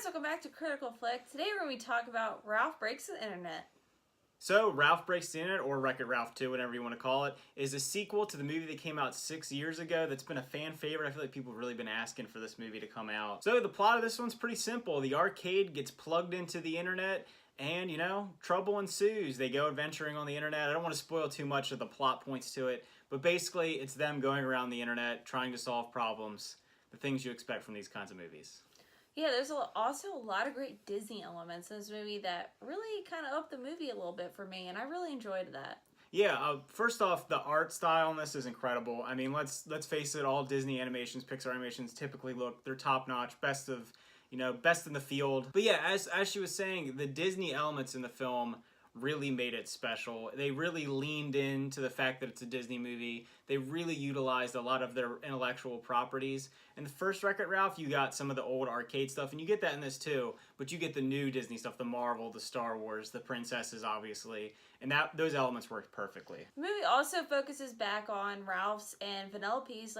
welcome back to Critical Flick. Today we're going to be talking about Ralph Breaks the Internet. So, Ralph Breaks the Internet, or Wreck-It Ralph 2, whatever you want to call it, is a sequel to the movie that came out 6 years ago that's been a fan favorite. I feel like people have really been asking for this movie to come out. So, the plot of this one's pretty simple. The arcade gets plugged into the internet, and, trouble ensues. They go adventuring on the internet. I don't want to spoil too much of the plot points to it, but basically, it's them going around the internet, trying to solve problems, the things you expect from these kinds of movies. Yeah, there's also a lot of great Disney elements in this movie that really kind of upped the movie a little bit for me, and I really enjoyed that. Yeah, first off, the art style in this is incredible. I mean, let's face it, all Disney animations, Pixar animations typically they're top-notch, best in the field. But yeah, as she was saying, the Disney elements in the film really made it special. They really leaned into the fact that it's a Disney movie. They really utilized a lot of their intellectual properties. In the first Wreck-It Ralph, you got some of the old arcade stuff, and you get that in this too, but you get the new Disney stuff, the Marvel, the Star Wars, the princesses, obviously, and those elements worked perfectly. The movie also focuses back on Ralph's and Vanellope's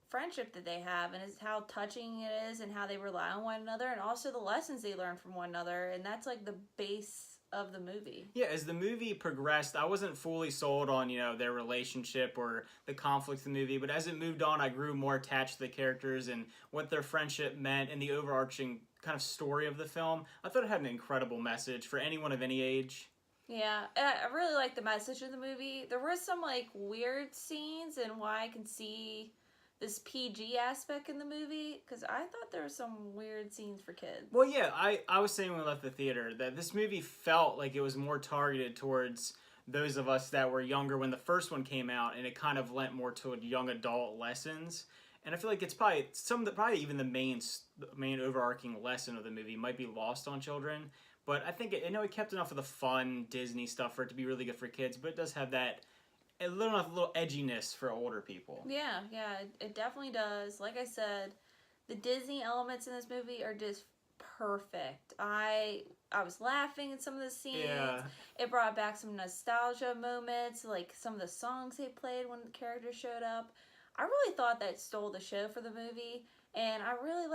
friendship that they have, and how touching it is, and how they rely on one another, and also the lessons they learn from one another, and that's the base of the movie. Yeah, as the movie progressed, I wasn't fully sold on, their relationship or the conflict in the movie, but as it moved on, I grew more attached to the characters and what their friendship meant and the overarching kind of story of the film. I thought it had an incredible message for anyone of any age. Yeah, I really liked the message of the movie. There were some weird scenes, and why I can see this PG aspect in the movie, because I thought there were some weird scenes for kids. Well, yeah, I was saying when we left the theater that this movie felt like it was more targeted towards those of us that were younger when the first one came out, and it kind of lent more toward young adult lessons. And I feel like it's probably even the main overarching lesson of the movie might be lost on children. But I think it kept enough of the fun Disney stuff for it to be really good for kids, but it does have that a little edginess for older people. Yeah, it definitely does. Like I said, the Disney elements in this movie are just perfect. I was laughing at some of the scenes. Yeah. It brought back some nostalgia moments, like some of the songs they played when the characters showed up. I really thought that stole the show for the movie. And I really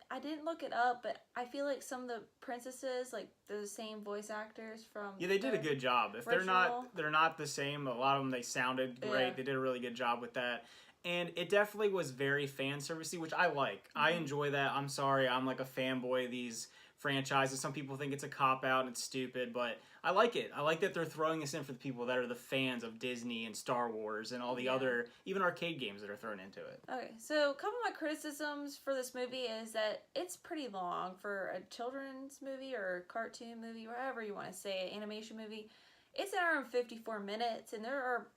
I didn't look it up, but I feel like some of the princesses, they're the same voice actors from... Yeah, they did a good job. If they're not the same, a lot of them, they sounded great. Yeah. They did a really good job with that. And it definitely was very fan servicey, which I like. Mm-hmm. I enjoy that. I'm sorry, I'm a fanboy of these franchises. Some people think it's a cop-out and it's stupid, but I like it. I like that they're throwing this in for the people that are the fans of Disney and Star Wars and all the other, even arcade games that are thrown into it. Okay, so a couple of my criticisms for this movie is that it's pretty long for a children's movie or cartoon movie, whatever you want to say, animation movie. It's an hour and 54 minutes, and there are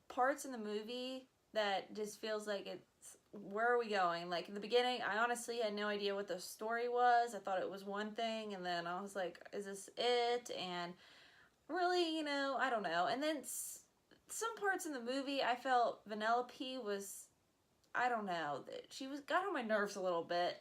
parts in the movie that just feels like it's, where are we going? In the beginning, I honestly had no idea what the story was. I thought it was one thing, and then I was like, is this it? And really, I don't know. And then some parts in the movie, I felt Vanellope was, I don't know, got on my nerves a little bit.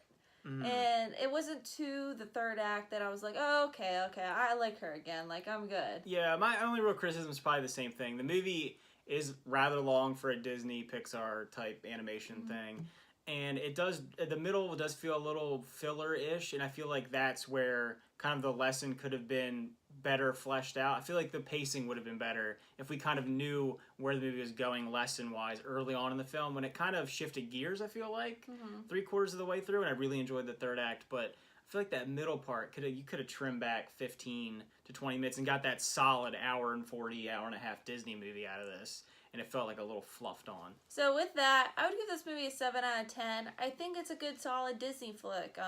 Mm-hmm. And it wasn't to the third act that I was like, oh, okay, I like her again. I'm good. Yeah, my only real criticism is probably the same thing. The movie is rather long for a Disney Pixar type animation thing, and the middle does feel a little filler-ish, and I feel like that's where kind of the lesson could have been better fleshed out. I feel like the pacing would have been better if we kind of knew where the movie was going lesson-wise early on in the film, when it kind of shifted gears, I feel like, 3/4 of the way through, and I really enjoyed the third act, but I feel like that middle part, you could have trimmed back 15 to 20 minutes and got that solid hour and 40, hour and a half Disney movie out of this. And it felt like a little fluffed on. So with that, I would give this movie a 7 out of 10. I think it's a good, solid Disney flick.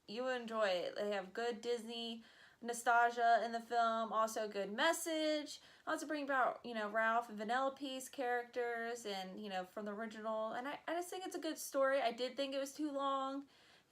You would enjoy it. They have good Disney nostalgia in the film, also a good message. Also bring about, Ralph and Vanellope's characters and, from the original. And I just think it's a good story. I did think it was too long.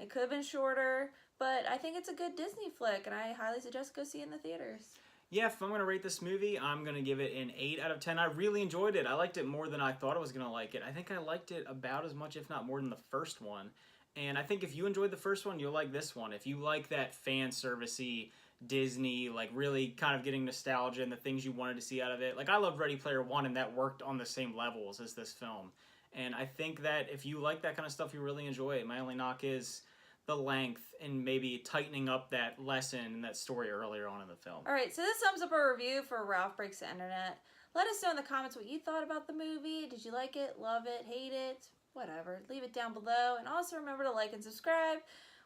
It could have been shorter, but I think it's a good Disney flick, and I highly suggest go see it in the theaters. Yeah, if I'm going to rate this movie, I'm going to give it an 8 out of 10. I really enjoyed it. I liked it more than I thought I was going to like it. I think I liked it about as much, if not more, than the first one. And I think if you enjoyed the first one, you'll like this one. If you like that fan servicey Disney, really kind of getting nostalgia and the things you wanted to see out of it. I loved Ready Player One, and that worked on the same levels as this film. And I think that if you like that kind of stuff, you really enjoy it. My only knock is the length and maybe tightening up that lesson and that story earlier on in the film. All right, so this sums up our review for Ralph Breaks the Internet. Let us know in the comments what you thought about the movie. Did you like it, love it, hate it, whatever. Leave it down below. And also remember to like and subscribe.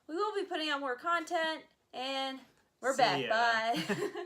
We will be putting out more content, and we're See back. ya. Bye.